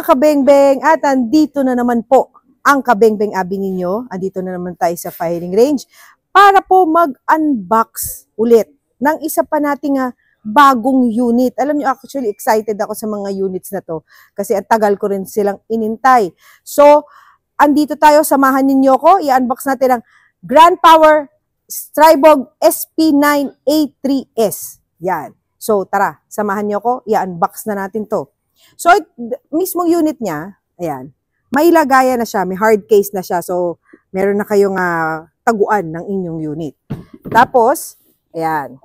kabengbeng, at andito na naman po ang kabengbeng abi ninyo. Andito na naman tayo sa firing range para po mag-unbox ulit ng isa pa nating bagong unit. Alam nyo, actually excited ako sa mga units na to kasi ang tagal ko rin silang inintay. So, andito tayo, samahan ninyo ko. I-unbox natin ang Grand Power Strybog SP9A3S. Yan. So, tara, samahan nyo ko. I-unbox na natin to. So, mismong unit niya, ayan, may lagayan na siya, may hard case na siya. So, meron na kayong taguan ng inyong unit. Tapos, ayan.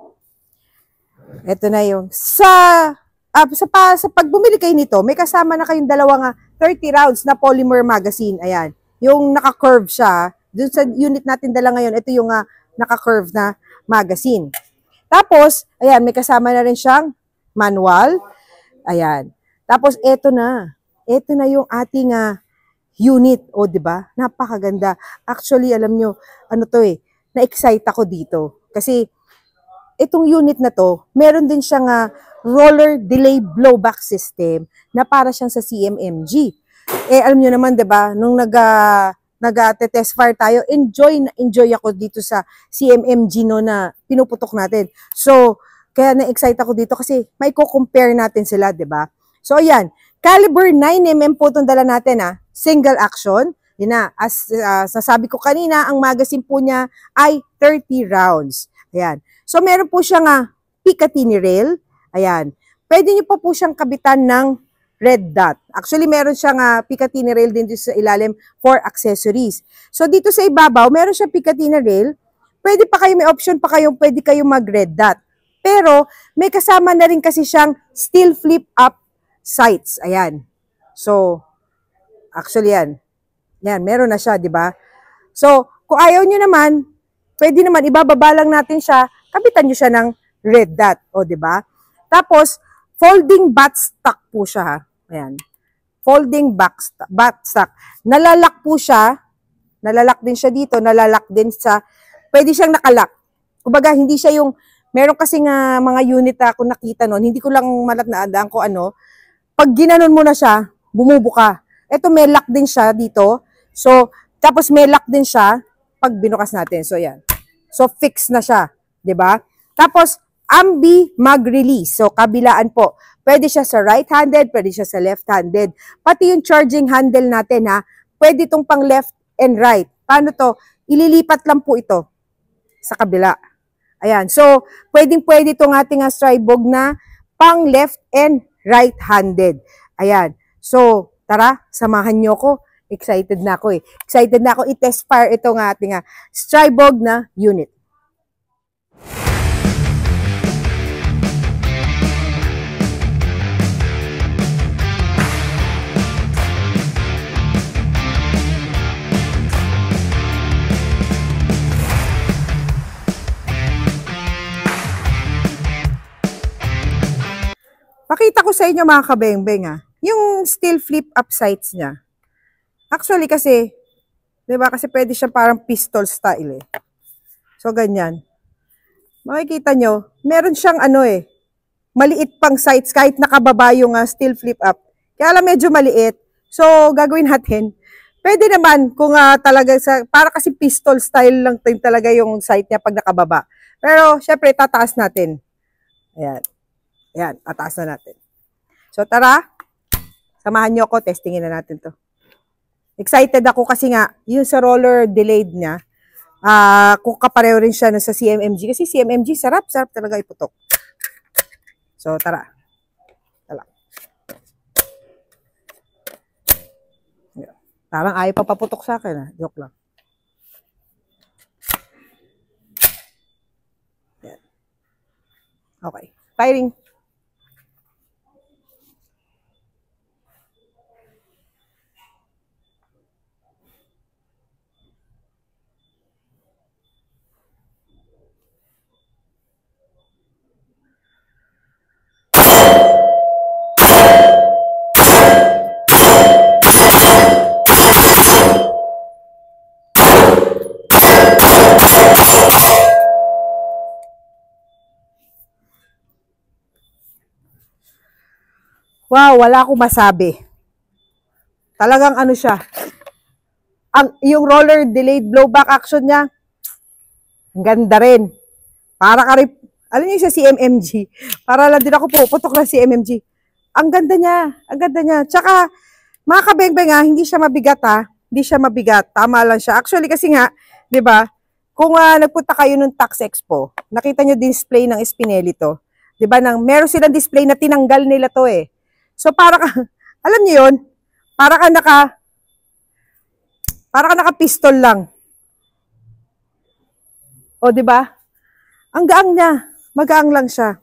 Ito na yung, sa pag bumili kayo nito, may kasama na kayong dalawang 30 rounds na polymer magazine. Ayan. Yung naka-curve siya. Dun sa unit natin dala ngayon, ito yung naka-curve na magazine. Tapos, ayan, may kasama na rin siyang manual. Ayan. Tapos, ito na. Ito na yung ating unit. O, diba? Napakaganda. Actually, alam nyo, ano to na-excite ako dito. Kasi, itong unit na to, meron din siyang roller delay blowback system na para siyang sa CMMG. Alam nyo naman, diba? Nung nag-test fire tayo, enjoy ako dito sa CMMG no na pinuputok natin. So, kaya na-excite ako dito kasi may co-compare natin sila, diba? So, ayan. Caliber 9mm po itong dala natin, single action. Yun na, as nasabi ko kanina, ang magazine po niya ay 30 rounds. Ayan. So, meron po siyang Picatinny rail. Ayan. Pwede niyo po siyang kabitan ng red dot. Actually, meron siyang Picatinny rail din dito sa ilalim for accessories. So, dito sa ibabaw, meron siyang Picatinny rail. Pwede pa kayo, may option pa kayo, pwede kayo mag-red dot. Pero, may kasama na rin kasi siyang steel flip-up sights. Ayan. So, actually yan. Yan, meron na siya, di ba? So, kung ayaw nyo naman, pwede naman, ibababa lang natin siya, kabitan nyo siya ng red dot. O, di ba? Tapos, folding buttstock po siya, Ayan. Folding buttstock. Nalalak po siya. Nalalak din siya dito. Nalalak din sa, pwede siyang nakalak. Kumbaga, hindi siya yung, meron kasi nga mga unit ako nakita noon, hindi ko lang naandaan ko ano, pag ginanon mo na siya, bumubuka. Ito may lock din siya dito. So, tapos may lock din siya pag binukas natin. So, yan. So, fix na siya. 'Di ba? Tapos, ambi mag-release. So, kabilaan po. Pwede siya sa right-handed, pwede siya sa left-handed. Pati yung charging handle natin, pwede itong pang left and right. Paano to? Ililipat lang po ito sa kabila. Ayan. So, pwedeng-pwede itong ating Strybog na pang left and right-handed. Ayan. So, tara, samahan nyo ko. Excited na ako Excited na ako i-test fire itong ating Strybog na unit. Pakita ko sa inyo mga kabengbeng yung steel flip up sights niya. Actually kasi, 'di ba? Kasi pwede siya parang pistol style So ganyan. Makikita nyo, meron siyang maliit pang sights kahit nakababa yung steel flip up. Kaya lang medyo maliit. So gagawin natin. Pwede naman kung talaga para kasi pistol style lang talaga yung sight niya pag nakababa. Pero syempre tataas natin. Ayan. Ayan, ataas na natin. So, tara. Samahan nyo ako. Testingin na natin to. Excited ako kasi nga, yung sa roller delayed niya, kung kapareho rin siya sa CMMG. Kasi CMMG, sarap talaga iputok. So, tara. Tara. Parang ayaw pa paputok sa akin. Joke lang. Ayan. Okay. Firing. Wow, wala akong masabi. Talagang ano siya. Yung roller delayed blowback action niya, ang ganda rin. Para ka rin, alam niyo sa CMMG. Para lang din ako puputok ng CMMG. Ang ganda niya. Ang ganda niya. Tsaka, mga kabeng-beng hindi siya mabigat Hindi siya mabigat. Tama lang siya. Actually, kasi nga, di ba, kung nagpunta kayo ng Tax Expo, nakita nyo display ng Spinelli to. Di ba, meron silang display na tinanggal nila to eh. So, para ka, alam niyo yun, para ka naka-pistol lang. O, di ba? Ang gaang niya. Magaang lang siya.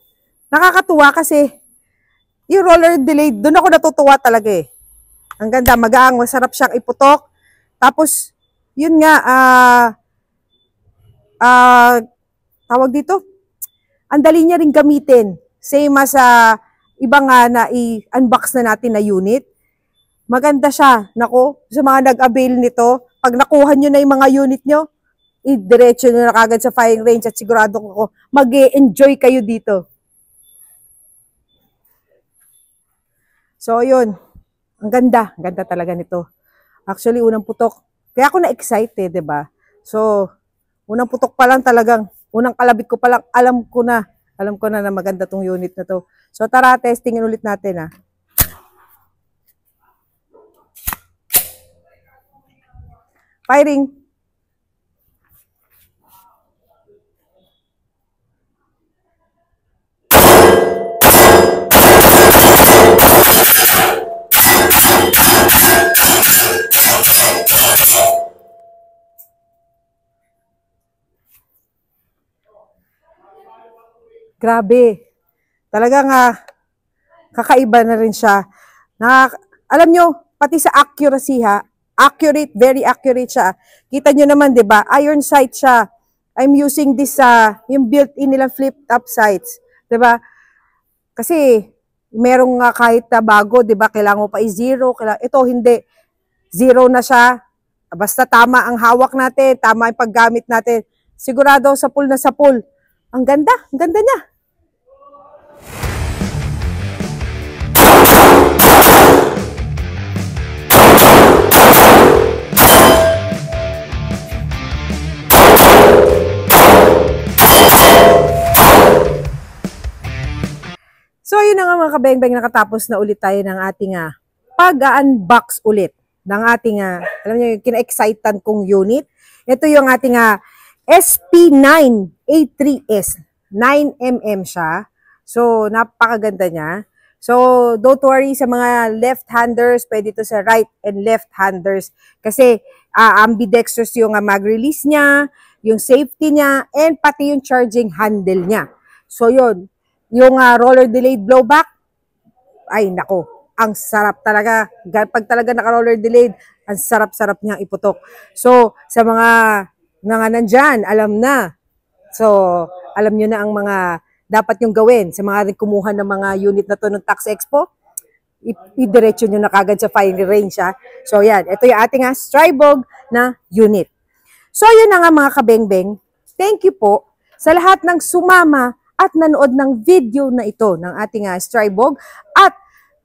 Nakakatuwa kasi yung roller delayed, doon ako natutuwa talaga eh. Ang ganda, magaang, masarap siyang iputok. Tapos, yun nga, tawag dito, ang dali niya rin gamitin. Same as ibang na i-unbox na natin na unit. Maganda siya. Nako, sa mga nag-avail nito, pag nakuha nyo na yung mga unit nyo, i-diretso nyo na kagad sa firing range at sigurado ko mag-e-enjoy kayo dito. So, yun. Ang ganda. Ang ganda talaga nito. Actually, unang putok. Kaya ako na-excited, diba? So, unang putok pa lang talagang, unang kalabit ko pa lang, alam ko na na maganda tong unit na to. So, tara, testingin ulit natin Firing. Grabe. Talagang kakaiba na rin siya. Alam nyo, pati sa accuracy accurate, very accurate siya. Kita nyo naman, di ba? Iron sight siya. I'm using this, yung built-in nilang flip-up sights. Di ba? Kasi, merong kahit bago, di ba? Kailangan mo pa i-zero. Ito, hindi. Zero na siya. Basta tama ang hawak natin, tama ang paggamit natin. Sigurado sa pool na sa pool. Ang ganda niya. So, yun na nga mga kabeng-beng, nakatapos na ulit tayo ng ating pag-unbox ulit ng ating, alam niyo, yung kina-excited kong unit. Ito yung ating SP9A3S. 9mm siya. So, napakaganda niya. So, don't worry sa mga left-handers, pwede ito sa right and left-handers. Kasi, ambidextrous yung mag-release niya, yung safety niya, and pati yung charging handle niya. So, yun. Yung roller delayed blowback, ay nako, ang sarap talaga. Pag talaga naka-roller delayed, ang sarap-sarap niyang iputok. So, sa mga nandyan, alam na. So, alam nyo na ang mga dapat yung gawin sa mga kumuha ng mga unit na to ng Tax Expo. I-diretso nyo na kagad sa firing range. So, yan. Ito yung ating Strybog na unit. So, yun na nga mga kabeng-beng. Thank you po sa lahat ng sumama at nanood ng video na ito ng ating Strybog. At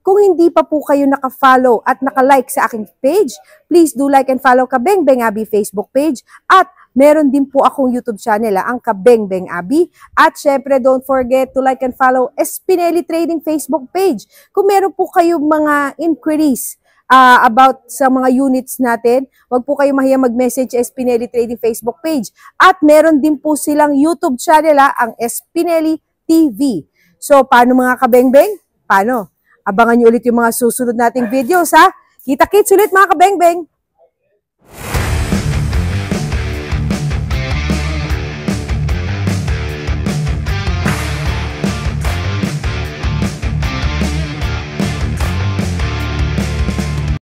kung hindi pa po kayo naka-follow at naka-like sa aking page, please do like and follow Kabeng-Beng Abi Facebook page. At meron din po akong YouTube channel, ang Kabeng-Beng Abi. At syempre, don't forget to like and follow Spinelli Trading Facebook page. Kung meron po kayong mga inquiries about sa mga units natin, wag po kayo mahiya mag-message sa Spinelli Trading Facebook page. At meron din po silang YouTube channel, ang Spinelli TV. So, paano mga kabeng-beng? Paano? Abangan nyo ulit yung mga susunod nating videos, Kita-kits ulit mga kabeng-beng!